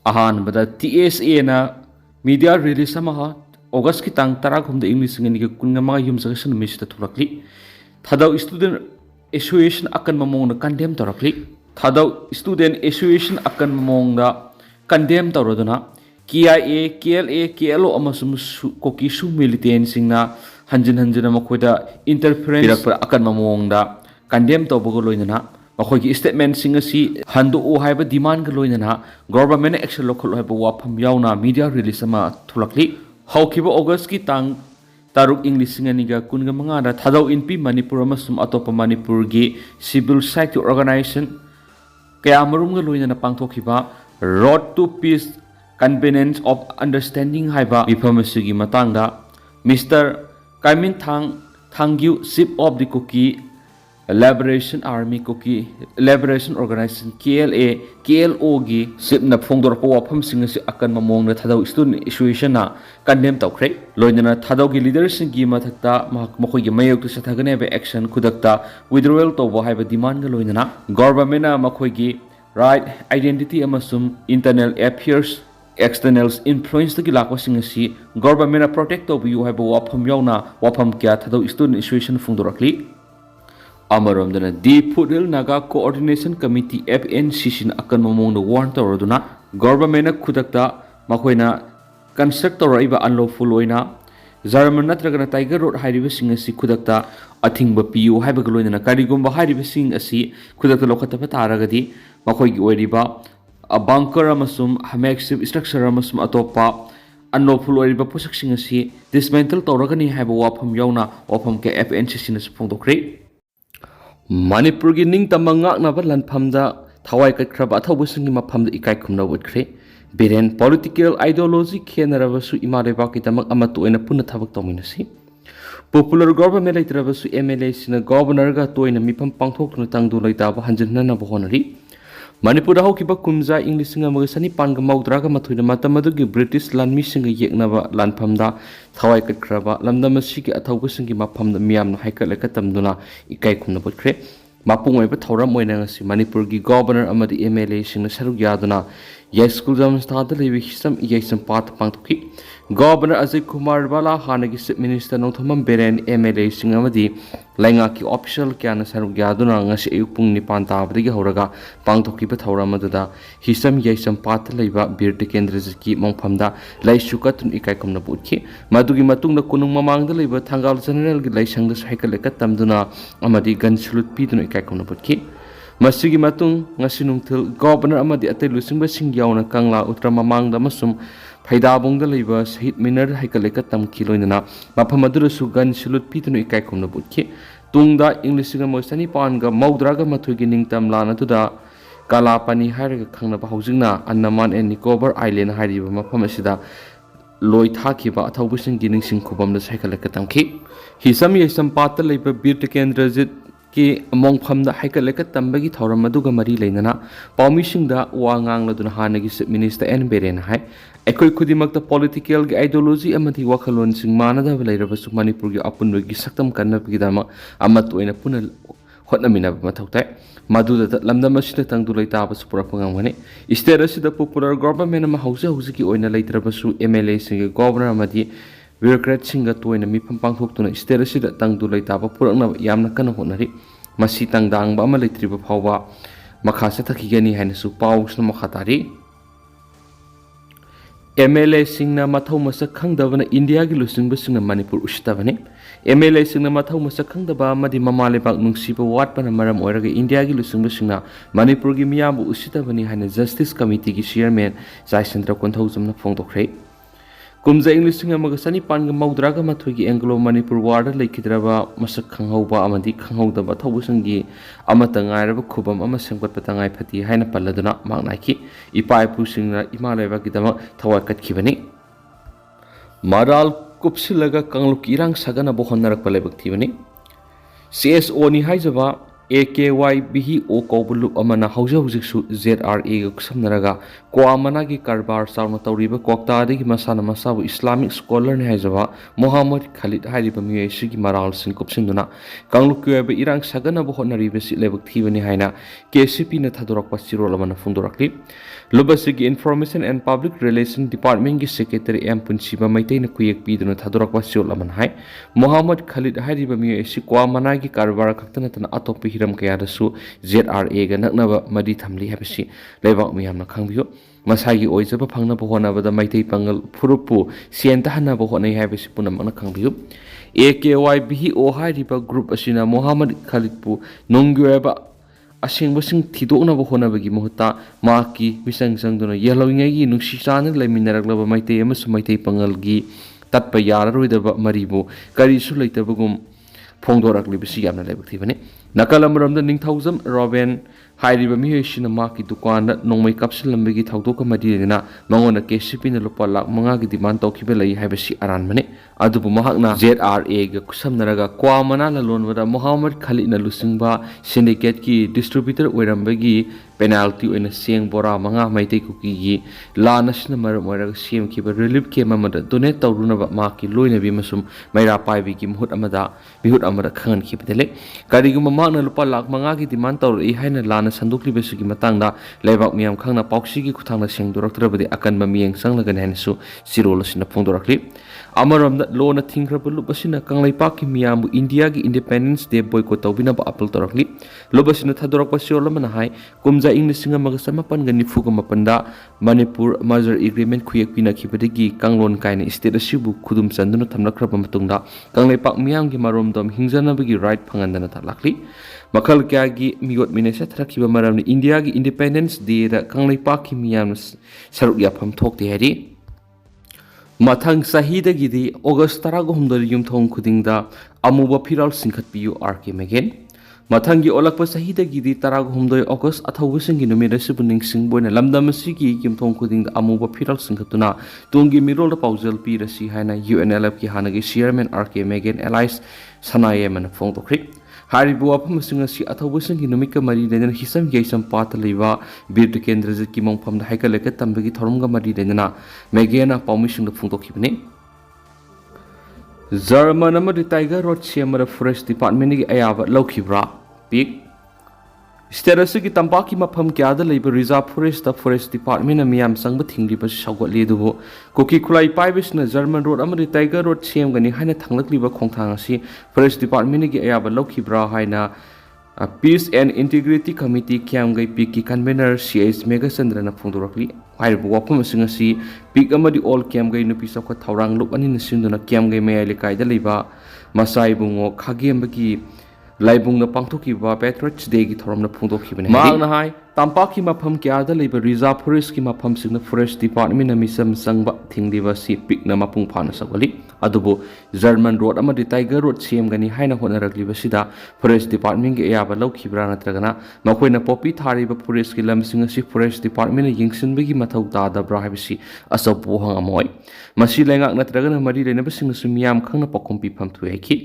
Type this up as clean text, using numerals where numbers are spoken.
ꯑꯍꯥꯟꯕꯗ TSA na media release ama August ki tang tarak humda English ngani ka kunga mga yumsagashan misita thulakli thadau student association akan mamong na condemn tarakli thadau student association akan mamong na condemn taroduna KIA KLA KLO amasum koki su militant singna hanjin makoida interference akan mamong da condemn tawbago loinana makoigi statement singa si handu o haiba demand ga loinana government action local haiba wafam yauna media release ama thulakli haukiba August ki tang taruk English singaniga kunga mga da thadau inpi Manipur amasum atopa Manipur gi civil society organization kaya marum ga loinana pangthokiba road to peace convenience of understanding haiba mifamasugi matangda Mr. Kaimin Thangyu Chief of the Kuki Liberation Army Kuki Liberation Organization KLA KLO gi Chief na phongdor pa wafam singa si akan mamong na thadau student association na condemn tawkre loinana thadau gi leaders gi mathakta makhoi gi mayok sa thagane ba action kudakta withdrawal tawba haiba demand ga loinana government na makhoi gi right identity amasum internal affairs externals influence the lakwa singasi government protect of you have wafam yauna wafam kya thadau student association phungdorakli amarom dana di Pudil Naga Coordination Committee FNCC akan mamong na warrant taroduna government khudakta makoina construct toraiba unlawful oina German natragana Tiger Road hairiba singasi khudakta athingba piu haiba galoina karigumba hairiba sing asi khudakta lokhataba taragadi makoigi oiriba a bunker amasum hamexive structure amasum atopa unlawful oiriba posak singasi dismantle toragani haiba wafam yauna wafam ke FNCC na phongdokre Manipur gi ning tamangak na balan phamda thawai katkraba thawbu singi maphamda ikai khumna wutkhre biren political ideology khenarabasu imareba ki tamak amatu ena punna thabak tominasi popular government leitrabasu MLA sina governor ga toina mifam pangthokna tangdu leitaba hanjinna na bohonari Manipur hau kiba kumza English nga magasani panga maudra ga mathuina matamadu gi British lanmi singa yeknaba lanphamda thawai katkraba lamdamasi ki athawbu singi maphamda miyamna haikale katamduna ikai khumna botkre mapung oiba thoram oina ngasi Manipur gi governor amadi MLA singa saruk yaduna school jam stada lebi hisam yesam path pangthoki governor Ajay Kumar Bala hanagi chief minister nongthomam beren MLA singa amadi lainga ki official kyana saruk yaduna ngasi ayupung nipan tabdagi horaga pangthoki ba thoram aduda hisam yesam path leiba birte kendra ki mongphamda laisukatun ikai komna butki madugi matungda kunung mamangda leiba thangal general gi laisangda saikale katamduna amadi gan salut piduna ikai komna butki masigi matung ngasi nungthil governor amadi atay lusingba singyauna kangla utra mamangda masum phaidabongda leiba shahid minar haikale katam kiloinana maphamadura su gan salut piduna ikai komna butki tungda English ga mosani panga maudraga mathugi ningtam lana tuda kala pani hairaga khangna bahujingna Andaman and Nicobar Island hairiba mafam asida loi thakiba athawbusing gi ningsing khubamda saikale katamki hisam yesam patta leiba birte kendrajit ki among phamda haikale katambagi thoram aduga mari leinana pawmisingda wangang laduna hanagi chief minister N Beren hai ekoi khudimakta political gi ideology amati wakhalon sing manada leirabasu Manipur gi apunwegi saktam kannabgi dama amat oina puna hotnamina mathautai maduda lamdam asida tangdu leitaba su pura pangangani state asida popular government ma hausa hausi ki oina leitrabasu MLA sing governor amati bureaucrat singa toina mifam pangthoktuna state asida tangdu leitaba purakna yamna kana honari masi tangdang ba ama leitriba phawba makha sa thakigani haina su pausna makhatari MLA singna mathau masak khangdabana India gi lusingba singna Manipur usitabani MLA singna mathau masak khangdaba amadi mamale bak nungsiba watpana maram oiraga India gi lusingba singna Manipur gi miyabu usitabani haina justice committee gi chairman Jaisendra Konthaujamna phongdokre kumza English singa magasani panga maudraga mathugi Anglo Manipur war leikidraba masak khanghoba amadi khanghodaba thawbusangi amata ngairaba khubam ama sengpat patangai phati haina palladuna mangnaiki ipai pusingna imalaiba gidama thawai katkibani maral kupsilaga kangluki irang sagana bohonnarak palebak thibani CSO ni haijaba AKY bihi o kobulu amana hauja hujiksu ZRA ga samnaraga kwamana gi karbar sarma tawriba kokta digi masana masabu Islamic scholar ni haijaba Muhammad Khalid hariba miyesi gi maral sin kopsinduna kanglukuyaba irang sagana bo honari besi lebak thibani haina KCP na thadorak pasiro lamana fundorakli Lubasigi Information and Public Relations Department ki Secretary M Punsiba Maitei na kuyak piduna thadorakwa siol aman hai Muhammad Khalid hariba mi esi kwa managi karbar kaktana tana atopi hiram kaya dasu ZRA ga naknaba madi thamli habisi lebak mi hamna khangbiyo masagi oizaba phangna bohona bada Maitei pangal furupu sienta hana bohona habisi punam na khangbiyo AKYBO hariba group asina Muhammad Khalid pu nonggyeba asing thidokna bohona bagi mohta maki misang sangduna yelawinga gi nuksisana leminaraglaba Maitei amasu Maitei pangal gi tatpa yararoidaba maribu kari su leitabagum phongdorakli bisi yamna lebaktibane nakalamramda ningthaujam Robin hairiba mihesina maki dukan nongmai kapsilambagi thaudoka madina mangona KCP na lupa lak manga gi demand tawkibe lai haibasi aranmane adubu mahakna ZRA ga kusamnaraga kwa mana lalonwada Muhammad Khalid na lusingba syndicate ki distributor oirambagi penalty oina seng bora manga Maitei Kuki gi la nasna maramaraga CM ki relief ke mamada donate tawrunaba maki loina bi masum maira paibi gi muhut amada khangan ki bedele kariguma magna lupa lak manga gi demand tawr I haina lana sandukli besugi matangda lebak miyam khangna pauksi gi kuthangna sengdoraktrabadi akan mamiyeng sanglagan hensu sirolosina phongdorakli amaramda lona thingraba lubasina kanglaipak ki miyambu India gi Independence Day boycott tawbina ba apel torakli lubasina thadorakpa siolomana hai kumja ing lisinga magasamapan gani fuga mapanda Manipur Merger Agreement khuyakpina khibadigi kanglon kaina state asibu khudum chanduna thamnakraba matungda kanglaipak miyam gi maromdom hingjanabagi right phangandana thalakli makal kya gi migot minesa thrakhiba maramni India gi Independence Day da kanglaipak ki miyam saruk yapam thokte hari Mathang sahida gidi August taragumdar yumthong khudingda amuba phiral singkhatpiyu RK Megan Mathangi olakpa sahida gidi taragumdar August athawusingi numida sibuning singboina lamdam asigi yumthong khudingda amuba phiral singkhatuna tungi mirol paujal pi rasi haina UNLF ki hanagi chairman RK Megan allies sanayeman phongdokri haribu wafam singasi athawusingi numika mari dena hisam yaisam pat leiwa bird kendra ki mongpham da haika leka tambagi thorumga mari dena megena permission da phungtokhibne German amadi Tiger Road Siamara Forest Department gi ayaba lokhibra pik Status ki tampaki mafam kyada leiba Reserve Forest da Forest Department na miyam sangba thingriba sagwatli dubu Kuki Khulai paibis na German Road amadi Tiger Road siam gani haina thanglakliba khongthang asi Forest Department gi ayaba lokhibra haina Peace and Integrity Committee kyam gai pik ki convener CS Mega Chandra na phongdorakli haibu wapam singasi pik amadi all kyam gai nupi sakwa thaurang lup ani na sinduna kyam gai mayai lekai da leiba masai bungo khagem bagi laibung na pangthoki ba Patriots Day gi thorom na phungtokhi bane ma na hai tampaki mafam kya da leiba Reserve Forest ki mafam singna Forest Department na misam sangba thingdiba si pik na mapung phana sagwali adubu German Road amadi Tiger Road siam gani haina honarakli basida Forest Department gi ayaba lokhibra natragana makoina popi thari ba forest ki lamsing asi Forest Department na yingsin bagi mathau ta da bra habisi asabu hang amoy masi lengak natragana mari lena basing sumiyam khangna pakompi pham thueki